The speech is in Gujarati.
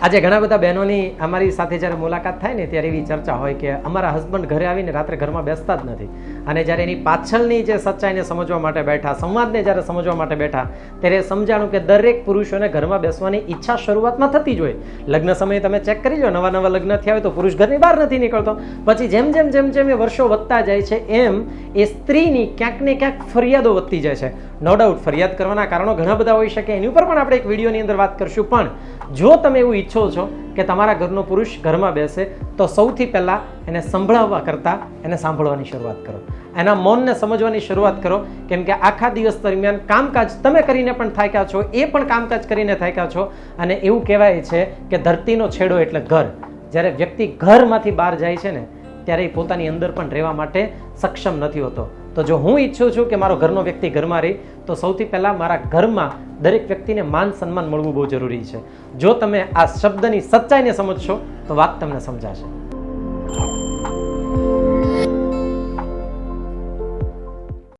આજે ઘણા બધા બહેનોની અમારી સાથે જ્યારે મુલાકાત થાય ને ત્યારે એવી ચર્ચા હોય કે અમારા હસબન્ડ ઘરે આવીને રાત્રે ઘરમાં બેસતા જ નથી, અને જ્યારે એની પાછળની જે સચ્ચાઈને સમજવા માટે બેઠા, સંવાદને જ્યારે સમજવા માટે બેઠા, ત્યારે સમજાણું કે દરેક પુરુષોને ઘરમાં બેસવાની ઈચ્છા શરૂઆતમાં થતી જ હોય. લગ્ન સમયે તમે ચેક કરી લો, નવા નવા લગ્ન થયા હોય તો પુરુષ ઘરની બહાર નથી નીકળતો. પછી જેમ જેમ જેમ જેમ એ વર્ષો વધતા જાય છે એમ એ સ્ત્રીની ક્યાંક ને ક્યાંક ફરિયાદો વધતી જાય છે. નો ડાઉટ ફરિયાદ કરવાના કારણો ઘણા બધા હોઈ શકે, એની ઉપર પણ આપણે એક વિડીયોની અંદર વાત કરશું. પણ જો તમે એવું ઈચ્છો છો કે તમારા ઘરનો પુરુષ ઘરમાં બેસે તો સૌથી પહેલાં એને સંભળાવવા કરતાં એને સાંભળવાની શરૂઆત કરો, એના મૌનને સમજવાની શરૂઆત કરો. કેમ કે આખા દિવસ દરમિયાન કામકાજ તમે કરીને પણ થાક્યા છો, એ પણ કામકાજ કરીને થાક્યા છો, અને એવું કહેવાય છે કે ધરતીનો છેડો એટલે ઘર. જ્યારે વ્યક્તિ ઘરમાંથી બહાર જાય છે ને ત્યારે એ પોતાની અંદર પણ રહેવા માટે સક્ષમ નથી હોતો. તો જો હું ઈચ્છું છું કે મારો ઘરનો વ્યક્તિ ઘરમાં રહે તો સૌથી પહેલાં મારા ઘરમાં દરેક વ્યક્તિને માન સન્માન મળવું બહુ જરૂરી છે. જો તમે આ શબ્દની સચ્ચાઈને સમજશો તો વાત તમને સમજાશે.